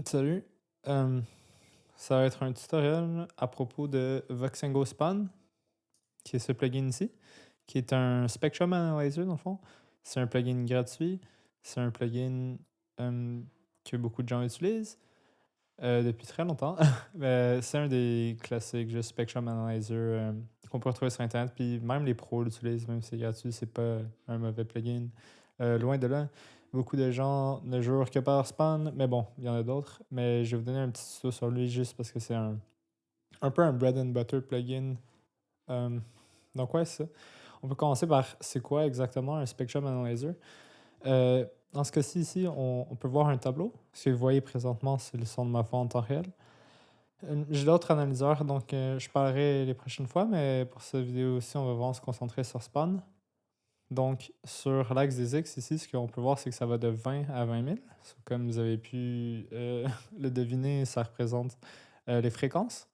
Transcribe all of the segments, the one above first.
Salut. Euh, Ça va être un tutoriel à propos de Voxengo Spawn, qui est ce plugin ici, qui est un Spectrum Analyzer dans le fond. C'est un plugin gratuit. C'est un plugin que beaucoup de gens utilisent depuis très longtemps. Mais c'est un des classiques, juste Spectrum Analyzer qu'on peut retrouver sur Internet. Puis même les pros l'utilisent, même si c'est gratuit, c'est pas un mauvais plugin. Loin de là. Beaucoup de gens ne jouent que par Spawn, mais bon, il y en a d'autres. Mais je vais vous donner un petit tuto sur lui juste parce que c'est un peu un bread and butter plugin. Euh, donc ouais, c'est ça. On peut commencer par c'est quoi exactement un Spectrum Analyzer. Dans ce cas-ci ici, on peut voir un tableau. Ce que vous voyez présentement, c'est le son de ma voix en temps réel. J'ai d'autres analyseurs, donc je parlerai les prochaines fois, mais pour cette vidéo aussi, on va vraiment se concentrer sur Spawn. Donc, sur l'axe des X ici, ce qu'on peut voir, c'est que ça va de 20 à 20 000. Comme vous avez pu le deviner, ça représente les fréquences.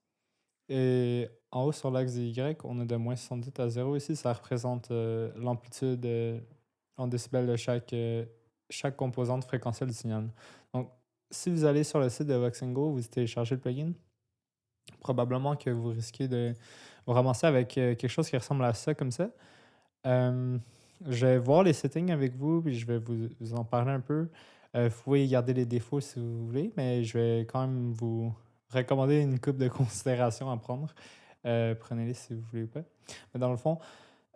Et en haut, sur l'axe des Y, on a de moins 70 à 0 ici. Ça représente l'amplitude en décibels de chaque composante fréquentielle du signal. Donc, si vous allez sur le site de Voxengo, vous téléchargez le plugin, probablement que vous risquez de vous ramasser avec quelque chose qui ressemble à ça, comme ça. Euh, je vais voir les settings avec vous, puis je vais vous en parler un peu. Vous pouvez garder les défauts si vous voulez, mais je vais quand même vous recommander une coupe de considérations à prendre. Prenez-les si vous voulez ou pas. Mais dans le fond,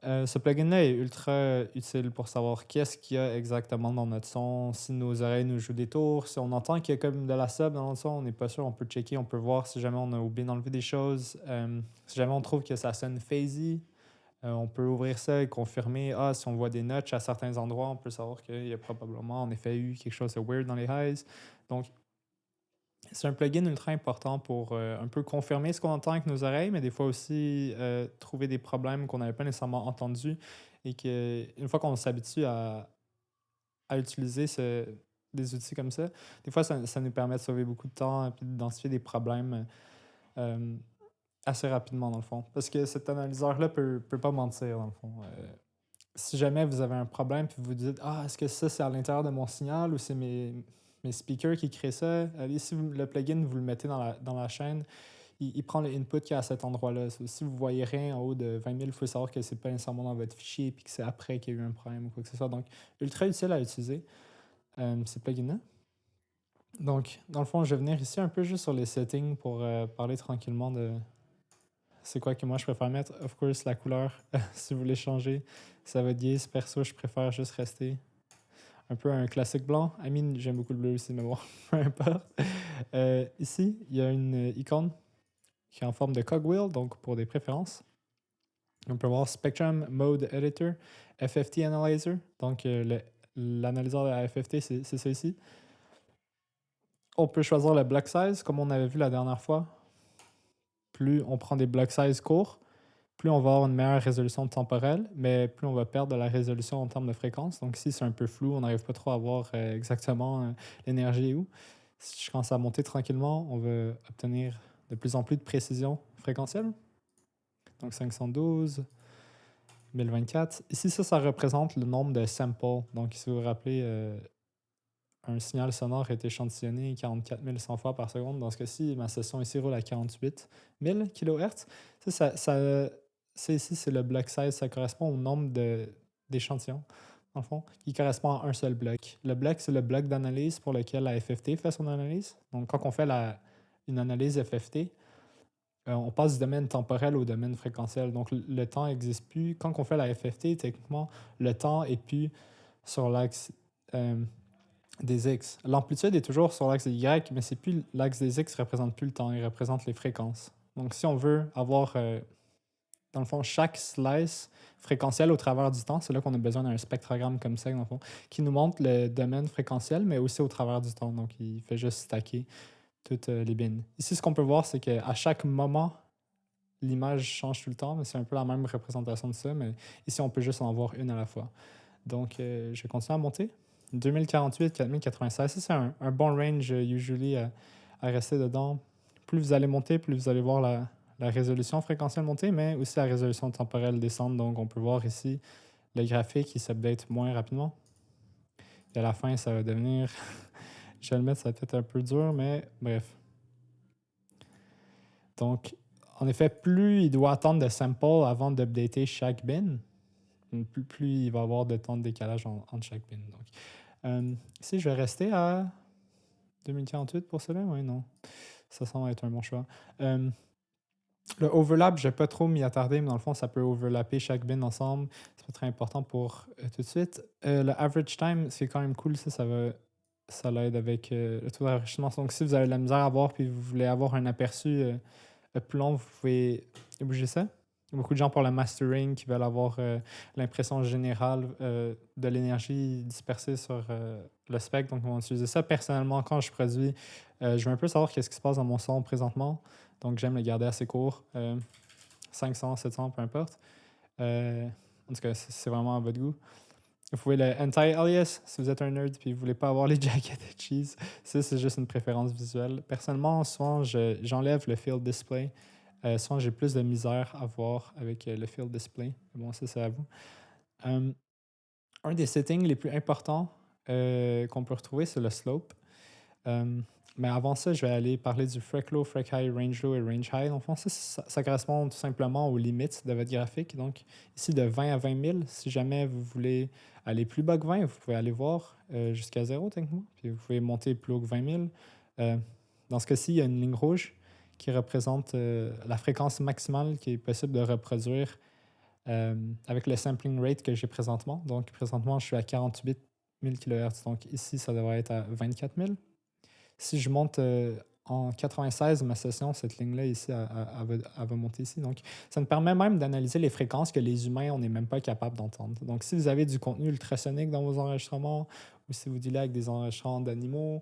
ce plugin-là est ultra utile pour savoir qu'est-ce qu'il y a exactement dans notre son, si nos oreilles nous jouent des tours, si on entend qu'il y a comme de la sub dans notre son, on n'est pas sûr, on peut checker, on peut voir si jamais on a oublié d'enlever des choses, si jamais on trouve que ça sonne phasey, on peut ouvrir ça et confirmer, si on voit des notches à certains endroits, on peut savoir qu'il y a probablement en effet eu quelque chose de weird dans les highs. Donc, c'est un plugin ultra important pour un peu confirmer ce qu'on entend avec nos oreilles, mais des fois aussi trouver des problèmes qu'on n'avait pas nécessairement entendus et qu'une fois qu'on s'habitue à utiliser des outils comme ça, des fois ça nous permet de sauver beaucoup de temps et d'identifier des problèmes euh, assez rapidement dans le fond. Parce que cet analyseur-là peut pas mentir dans le fond. Si jamais vous avez un problème puis vous vous dites est-ce que ça c'est à l'intérieur de mon signal ou c'est mes speakers qui créent ça, allez, si le plugin vous le mettez dans la chaîne, il prend le input qui est à cet endroit-là. Si vous voyez rien en haut de 20 000, il faut savoir que c'est pas nécessairement dans votre fichier et que c'est après qu'il y a eu un problème ou quoi que ce soit. Donc, ultra utile à utiliser ces plugins-là. Donc, dans le fond, je vais venir ici un peu juste sur les settings pour parler tranquillement de c'est quoi que moi je préfère mettre. Of course, la couleur, si vous voulez changer, ça va être gay. Perso, je préfère juste rester un peu un classique blanc. I mean, j'aime beaucoup le bleu aussi, mais bon, peu importe. Ici, il y a une icône qui est en forme de cogwheel, donc pour des préférences. On peut voir Spectrum Mode Editor, FFT Analyzer. Donc, l'analyseur de la FFT, c'est ça ici. On peut choisir le block size, comme on avait vu la dernière fois. Plus on prend des block size courts, plus on va avoir une meilleure résolution temporelle, mais plus on va perdre de la résolution en termes de fréquence. Donc ici, c'est un peu flou, on n'arrive pas trop à voir exactement l'énergie est où. Si je commence à monter tranquillement, on va obtenir de plus en plus de précision fréquentielle. Donc 512, 1024. Ici, ça représente le nombre de samples. Donc si vous vous rappelez, un signal sonore est échantillonné 44 100 fois par seconde. Dans ce cas-ci, ma session ici roule à 48 000 kHz. Ça ici, c'est le block size. Ça correspond au nombre d'échantillons, en fond, qui correspond à un seul bloc. Le bloc, c'est le bloc d'analyse pour lequel la FFT fait son analyse. Donc, quand on fait une analyse FFT, on passe du domaine temporel au domaine fréquentiel. Donc, le temps n'existe plus. Quand on fait la FFT, techniquement, le temps est plus sur l'axe des X. L'amplitude est toujours sur l'axe des Y, mais c'est plus l'axe des X ne représente plus le temps, il représente les fréquences. Donc, si on veut avoir, dans le fond, chaque slice fréquentielle au travers du temps, c'est là qu'on a besoin d'un spectrogramme comme ça, dans le fond, qui nous montre le domaine fréquentiel, mais aussi au travers du temps. Donc, il fait juste stacker toutes les bins. Ici, ce qu'on peut voir, c'est qu'à chaque moment, l'image change tout le temps, mais c'est un peu la même représentation de ça, mais ici, on peut juste en voir une à la fois. Donc, je vais continuer à monter. 2048, 4096, ça c'est un bon range usually à rester dedans. Plus vous allez monter, plus vous allez voir la résolution fréquentielle monter, mais aussi la résolution temporelle descendre. Donc, on peut voir ici le graphique qui s'update moins rapidement. Et à la fin, ça va devenir Je vais le mettre, ça va peut-être un peu dur, mais bref. Donc, en effet, plus il doit attendre de sample avant d'updater chaque bin, plus il va y avoir de temps de décalage entre chaque bin. Donc, ici, je vais rester à 2048 pour cela. Oui, non. Ça semble être un bon choix. Le overlap, je ne vais pas trop m'y attarder, mais dans le fond, ça peut overlapper chaque bin ensemble. C'est pas très important pour tout de suite. Le average time, c'est quand même cool. Ça l'aide avec le taux d'enrichissement. Donc, si vous avez de la misère à voir puis vous voulez avoir un aperçu plus long, vous pouvez bouger ça. Il y a beaucoup de gens pour le mastering qui veulent avoir l'impression générale de l'énergie dispersée sur le spectre. Donc, on va utiliser ça. Personnellement, quand je produis, je veux un peu savoir qu'est-ce qui se passe dans mon son présentement. Donc, j'aime le garder assez court. 500, 700, peu importe. En tout cas, c'est vraiment à votre goût. Vous pouvez le anti-alias si vous êtes un nerd et vous voulez pas avoir les jackets de cheese. Ça, c'est juste une préférence visuelle. Personnellement, souvent, j'enlève le field display. Souvent, j'ai plus de misère à voir avec le field display. Bon, ça, c'est à vous. Un des settings les plus importants qu'on peut retrouver, c'est le slope. Mais avant ça, je vais aller parler du Frec Low, Frec High, Range Low et Range High. Donc, ça correspond tout simplement aux limites de votre graphique. Donc, ici, de 20 à 20 000, si jamais vous voulez aller plus bas que 20, vous pouvez aller voir jusqu'à 0, techniquement. Puis, vous pouvez monter plus haut que 20 000. Dans ce cas-ci, il y a une ligne rouge qui représente la fréquence maximale qui est possible de reproduire avec le sampling rate que j'ai présentement. Donc, présentement, je suis à 48 000 kHz. Donc, ici, ça devrait être à 24 000. Si je monte en 96 ma session, cette ligne-là ici, elle va monter ici. Donc, ça me permet même d'analyser les fréquences que les humains, on n'est même pas capable d'entendre. Donc, si vous avez du contenu ultrasonique dans vos enregistrements ou si vous dealez avec des enregistrements d'animaux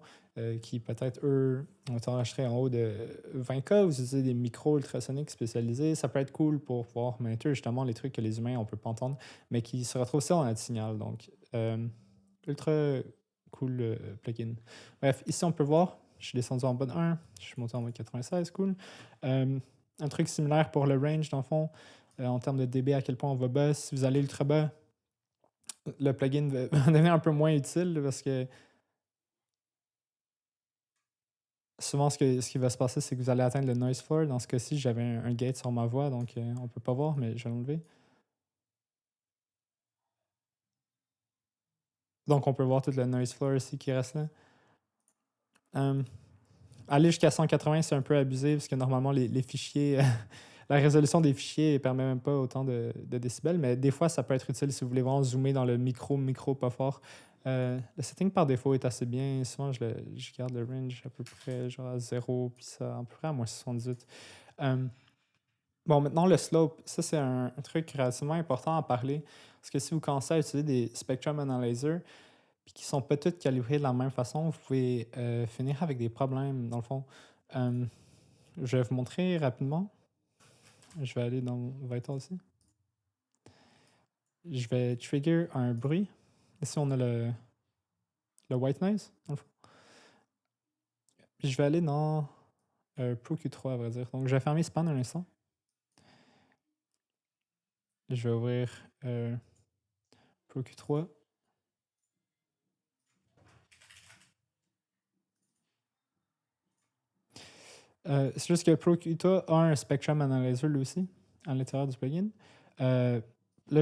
qui peut-être, eux, ont été enregistrés en haut de 20K, vous utilisez des micros ultrasoniques spécialisés, ça peut être cool pour pouvoir maintenir justement les trucs que les humains, on ne peut pas entendre, mais qui se retrouvent aussi dans notre signal. Donc, ultra cool plugin. Bref, ici, on peut voir, je suis descendu en bas de 1, je suis monté en mode 96, cool. Un truc similaire pour le range, dans le fond, en termes de dB, à quel point on va bas. Si vous allez ultra bas, le plugin va devenir un peu moins utile parce que souvent, ce qui va se passer, c'est que vous allez atteindre le noise floor. Dans ce cas-ci, j'avais un gate sur ma voix, donc on ne peut pas voir, mais je vais l'enlever. Donc, on peut voir tout le noise floor ici qui reste là. Aller jusqu'à 180, c'est un peu abusé parce que normalement, les fichiers, la résolution des fichiers ne permet même pas autant de décibels, mais des fois, ça peut être utile si vous voulez vraiment zoomer dans le micro pas fort. Le setting par défaut est assez bien. Souvent, je garde le range à peu près genre à 0, puis ça à peu près à moins 78. Bon, maintenant, le slope, ça, c'est un truc relativement important à parler parce que si vous commencez à utiliser des spectrum analyzers, puis qui sont pas toutes calibrées de la même façon, vous pouvez finir avec des problèmes, dans le fond. Je vais vous montrer rapidement. Je vais aller dans Vital aussi. Je vais trigger un bruit. Ici, on a le white noise, dans le fond. Puis je vais aller dans Pro Q3, à vrai dire. Donc, je vais fermer Span un instant. Je vais ouvrir Pro Q3. C'est juste que Pro Q3 a un Spectrum Analyzer lui aussi, à l'intérieur du plugin. Là,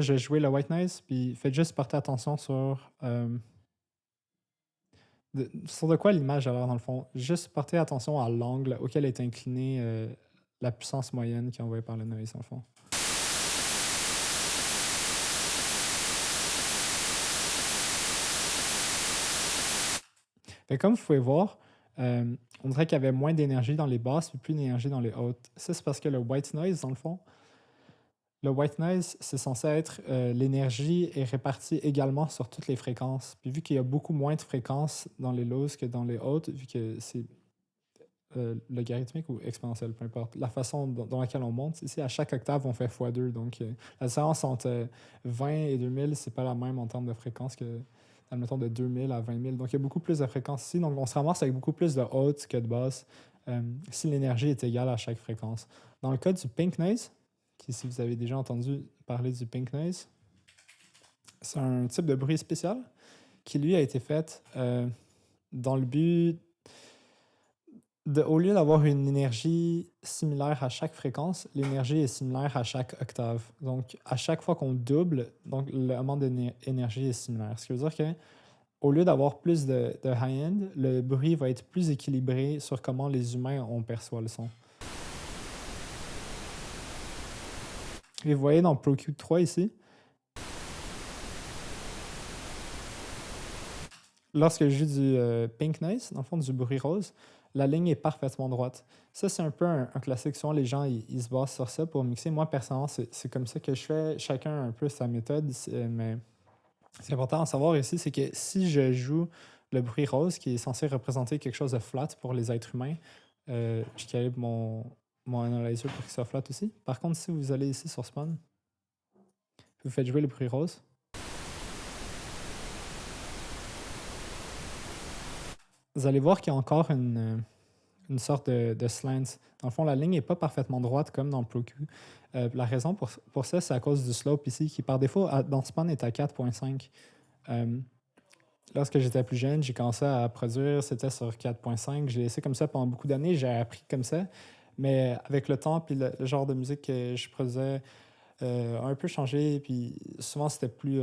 je vais jouer le white noise, puis faites juste porter attention sur de quoi l'image a l'air dans le fond. Juste porter attention à l'angle auquel est inclinée la puissance moyenne qui est envoyée par le noise dans le fond. Et comme vous pouvez voir, on dirait qu'il y avait moins d'énergie dans les basses et plus d'énergie dans les hautes. Ça, c'est parce que le white noise, dans le fond, le white noise, c'est censé être l'énergie est répartie également sur toutes les fréquences. Puis vu qu'il y a beaucoup moins de fréquences dans les lows que dans les hautes, vu que c'est logarithmique ou exponentielle, peu importe, la façon dans laquelle on monte, ici, à chaque octave, on fait x2. Donc, la différence entre 20 et 2000, c'est pas la même en termes de fréquence que, admettons, de 2000 à 20 000. Donc, il y a beaucoup plus de fréquences ici. Donc, on se ramasse avec beaucoup plus de hautes que de basses si l'énergie est égale à chaque fréquence. Dans le cas du pink noise, qui, si vous avez déjà entendu parler du pink noise, c'est un type de bruit spécial qui, lui, a été fait dans le but au lieu d'avoir une énergie similaire à chaque fréquence, l'énergie est similaire à chaque octave. Donc, à chaque fois qu'on double, donc l'amount d'énergie est similaire. Ce qui veut dire que au lieu d'avoir plus de high-end, le bruit va être plus équilibré sur comment les humains on perçoit le son. Et vous voyez dans ProQ 3 ici, lorsque je joue du pink noise, dans le fond du bruit rose, la ligne est parfaitement droite. Ça, c'est un peu un classique. Souvent, les gens, ils se basent sur ça pour mixer. Moi, personnellement, c'est comme ça que je fais. Chacun a un peu sa méthode, mais c'est important à savoir ici, c'est que si je joue le bruit rose, qui est censé représenter quelque chose de flat pour les êtres humains, je calibre mon analyzer pour qu'il soit flat aussi. Par contre, si vous allez ici sur Spawn, vous faites jouer le bruit rose, vous allez voir qu'il y a encore une sorte de slant. Dans le fond, la ligne n'est pas parfaitement droite comme dans le ProQ. La raison pour ça, c'est à cause du slope ici, qui par défaut, dans Spawn, est à 4.5. Lorsque j'étais plus jeune, j'ai commencé à produire, c'était sur 4.5. J'ai laissé comme ça pendant beaucoup d'années, j'ai appris comme ça. Mais avec le temps, puis le genre de musique que je produisais a un peu changé, puis souvent c'était plus...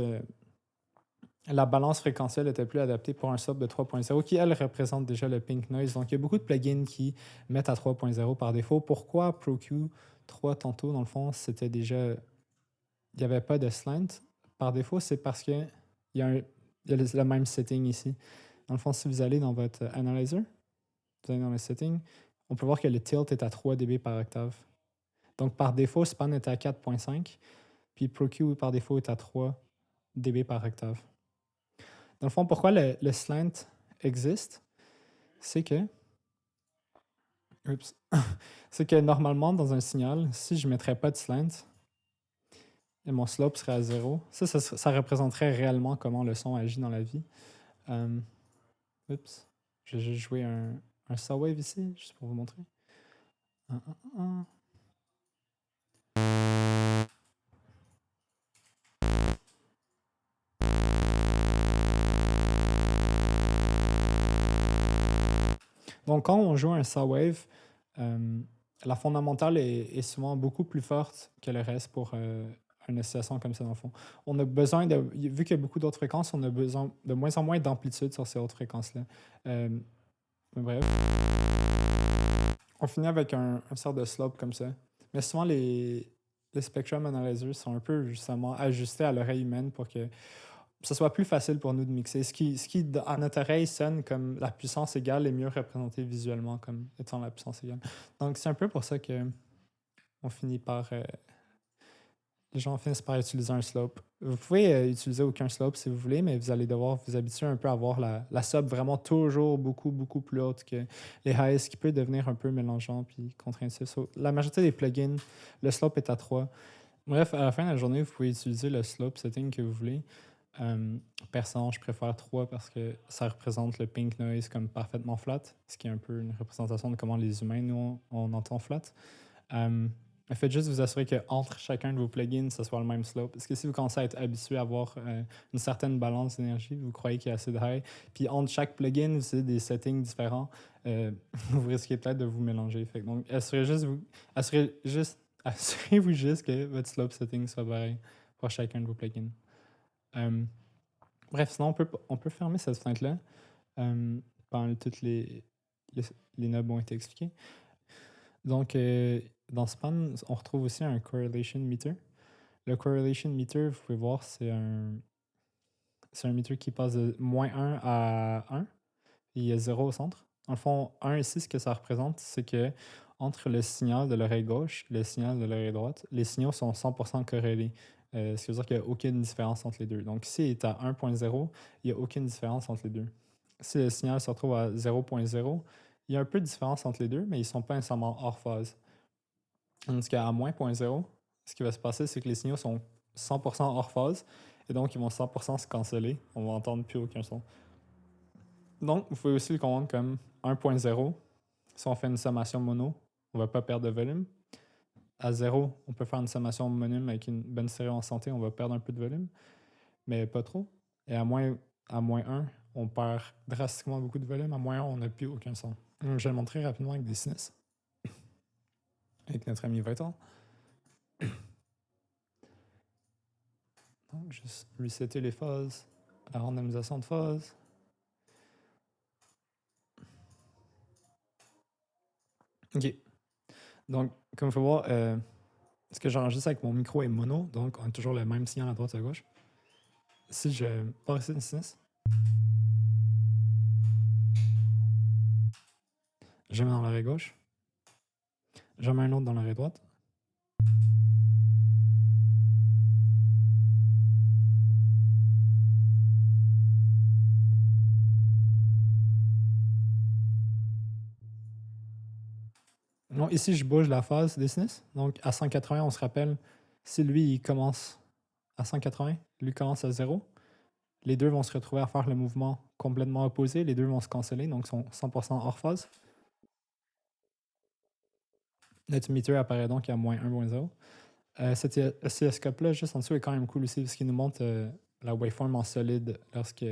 la balance fréquentielle était plus adaptée pour un sub de 3.0 qui, elle, représente déjà le pink noise. Donc, il y a beaucoup de plugins qui mettent à 3.0 par défaut. Pourquoi ProQ 3 tantôt, dans le fond, c'était déjà... Il n'y avait pas de slant par défaut, c'est parce que il y a le même setting ici. Dans le fond, si vous allez dans votre analyzer, vous allez dans le setting, on peut voir que le tilt est à 3 dB par octave. Donc, par défaut, Span est à 4.5, puis ProQ, par défaut, est à 3 dB par octave. Dans le fond, pourquoi le slant existe, c'est que... Oups. C'est que normalement, dans un signal, si je ne mettrais pas de slant, et mon slope serait à 0, ça représenterait réellement comment le son agit dans la vie. Oups. Je vais juste jouer un saw wave ici, juste pour vous montrer. Donc, quand on joue un saw wave, la fondamentale est souvent beaucoup plus forte que le reste pour une oscillation comme ça, dans le fond. On a besoin de... Vu qu'il y a beaucoup d'autres fréquences, on a besoin de moins en moins d'amplitude sur ces autres fréquences-là. Mais bref. On finit avec un sort de slope comme ça. Mais souvent, les spectrum analyzers sont un peu justement ajustés à l'oreille humaine pour que ce soit plus facile pour nous de mixer. Ce qui à notre oreille, sonne comme la puissance égale est mieux représenté visuellement comme étant la puissance égale. Donc, c'est un peu pour ça que on finit par... les gens finissent par utiliser un slope. Vous pouvez utiliser aucun slope si vous voulez, mais vous allez devoir vous habituer un peu à avoir la sub vraiment toujours beaucoup, beaucoup plus haute que les highs, ce qui peut devenir un peu mélangeant puis contre-intuitif. So, la majorité des plugins, le slope est à 3. Bref, à la fin de la journée, vous pouvez utiliser le slope setting que vous voulez. Personnellement, je préfère 3 parce que ça représente le pink noise comme parfaitement flat, ce qui est un peu une représentation de comment les humains, nous, on entend flat. Faites juste vous assurer qu'entre chacun de vos plugins, ce soit le même slope. Parce que si vous commencez à être habitué à avoir une certaine balance d'énergie, vous croyez qu'il y a assez de high, puis entre chaque plugin, vous avez des settings différents, vous risquez peut-être de vous mélanger. Donc, assurez-vous juste que votre slope setting soit pareil pour chacun de vos plugins. Bref, sinon, on peut fermer cette fenêtre-là pendant toutes les knobs ont été expliqués. Donc, dans Span, on retrouve aussi un correlation meter. Le correlation meter, vous pouvez voir, c'est un meter qui passe de -1 à 1. Il y a 0 au centre. En le fond, 1 ici, ce que ça représente, c'est que entre le signal de l'oreille gauche et le signal de l'oreille droite, les signaux sont 100% corrélés. Ce qui veut dire qu'il n'y a aucune différence entre les deux. Donc, si il est à 1.0, il n'y a aucune différence entre les deux. Si le signal se retrouve à 0.0, il y a un peu de différence entre les deux, mais ils ne sont pas nécessairement hors phase. Tandis qu'à -0.0, ce qui va se passer, c'est que les signaux sont 100% hors phase, et donc ils vont 100% se canceller. On va entendre plus aucun son. Donc, vous pouvez aussi le comprendre comme 1.0. Si on fait une sommation mono, on ne va pas perdre de volume. À 0, on peut faire une sommation mono avec une bonne stéréo en santé, on va perdre un peu de volume, mais pas trop. Et à moins 1, on perd drastiquement beaucoup de volume. À moins on n'a plus aucun son. Donc, je vais le montrer rapidement avec des sinus. Avec notre ami Vital. Donc, juste resetter les phases, la randomisation de phase. OK. Donc, comme il faut voir, ce que j'enregistre avec mon micro est mono, donc on a toujours le même signal à droite et à gauche. Si je pars ici une sinus, je mets dans l'oreille gauche, je mets un autre dans l'oreille droite. Donc ici, je bouge la phase des sinus. Donc à 180, on se rappelle, si lui, il commence à 180, lui commence à 0, les deux vont se retrouver à faire le mouvement complètement opposé. Les deux vont se canceller, donc sont 100% hors phase. Notre meter apparaît donc à moins 1.0. Cet oscilloscope-là, juste en dessous, est quand même cool aussi parce qu'il nous montre la waveform en solide lorsque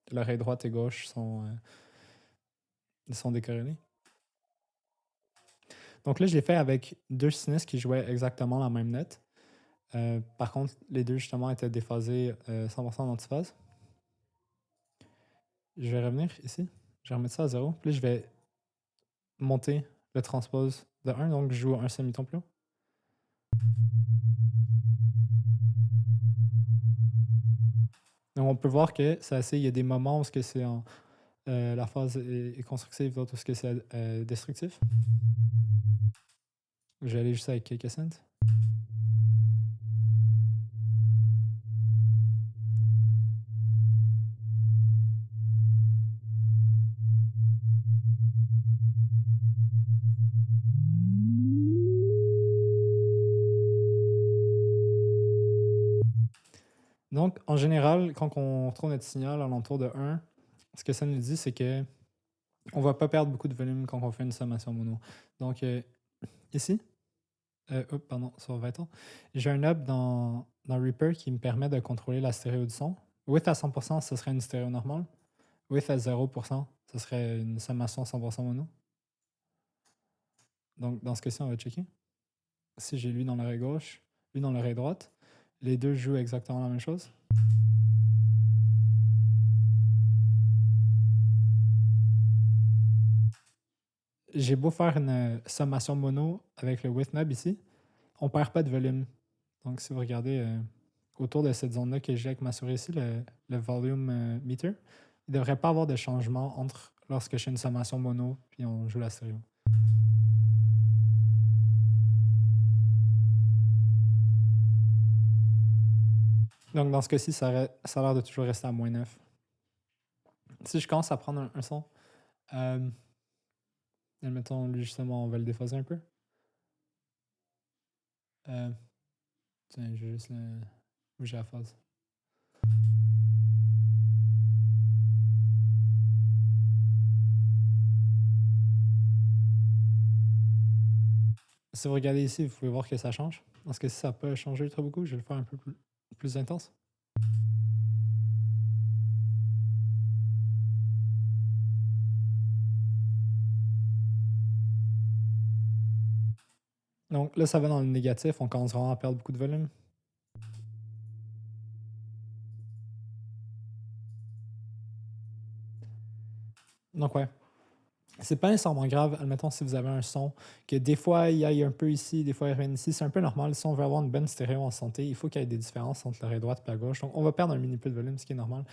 l'oreille droite et gauche sont décorrélées. Donc là, je l'ai fait avec deux sinus qui jouaient exactement la même note. Par contre, les deux, justement, étaient déphasés 100% en antiphase. Je vais revenir ici. Je vais remettre ça à 0. Puis là, je vais monter le transpose de 1. Donc, je joue un semi-ton plus haut. Donc, on peut voir que il y a des moments où c'est la phase est constructive, d'autres où c'est destructif. Je vais aller juste avec quelques cents. Donc, en général, quand on retrouve notre signal alentour de 1, ce que ça nous dit, c'est que on va pas perdre beaucoup de volume quand on fait une sommation mono. Donc, ici, sur 20 ans, j'ai un hub dans Reaper qui me permet de contrôler la stéréo du son. Width à 100%, ce serait une stéréo normale. Width à 0%, ce serait une sommation 100% mono. Donc, dans ce cas-ci, on va checker. Si j'ai lui dans l'oreille gauche, lui dans l'oreille droite, les deux jouent exactement la même chose. J'ai beau faire une sommation mono avec le width knob ici, on perd pas de volume. Donc, si vous regardez autour de cette zone-là que j'ai avec ma souris ici, le volume meter, il ne devrait pas avoir de changement entre lorsque je fais une sommation mono puis on joue la stéréo. Donc, dans ce cas-ci, ça a l'air de toujours rester à moins 9. Si je commence à prendre un son, admettons, lui, justement, on va le déphaser un peu. Tiens, je vais juste bouger la phase. Si vous regardez ici, vous pouvez voir que ça change. Parce que si ça n'a pas changé très beaucoup, je vais le faire un peu plus intense. Donc là, ça va dans le négatif. On commence vraiment à perdre beaucoup de volume. Donc ouais, c'est pas nécessairement grave. Admettons, si vous avez un son, que des fois il y aille un peu ici, des fois il revienne ici, c'est un peu normal. Si on veut avoir une bonne stéréo en santé, il faut qu'il y ait des différences entre l'oreille droite et la gauche. Donc on va perdre un mini peu de volume, ce qui est normal.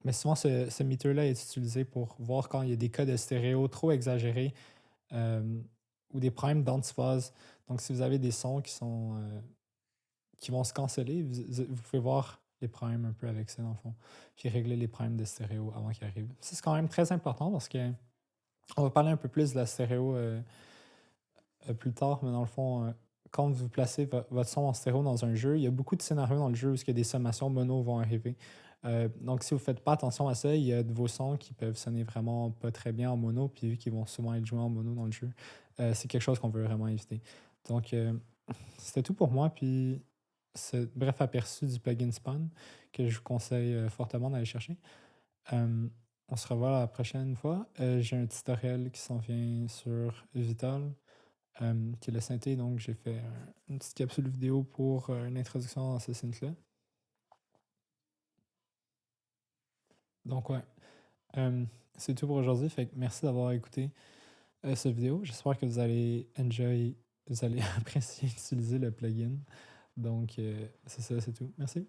Mais souvent, ce meter-là est utilisé pour voir quand il y a des cas de stéréo trop exagérés ou des problèmes d'antiphase. Donc si vous avez des sons qui vont se canceller, vous pouvez voir les problèmes un peu avec ça, dans le fond. Puis régler les problèmes de stéréo avant qu'ils arrivent. Ça, c'est quand même très important parce que on va parler un peu plus de la stéréo plus tard, mais dans le fond, quand vous placez votre son en stéréo dans un jeu, il y a beaucoup de scénarios dans le jeu où des sommations mono vont arriver. Donc, si vous ne faites pas attention à ça, il y a de vos sons qui peuvent sonner vraiment pas très bien en mono, puis vu qu'ils vont souvent être joués en mono dans le jeu, c'est quelque chose qu'on veut vraiment éviter. Donc, c'était tout pour moi, puis ce bref aperçu du plugin Spawn que je vous conseille fortement d'aller chercher. On se revoit la prochaine fois. J'ai un tutoriel qui s'en vient sur Vital, qui est le synthé. Donc, j'ai fait une petite capsule vidéo pour une introduction dans ce synth-là. Donc, ouais. C'est tout pour aujourd'hui. Fait que merci d'avoir écouté cette vidéo. J'espère que vous allez apprécier utiliser le plugin. Donc, c'est ça, c'est tout. Merci.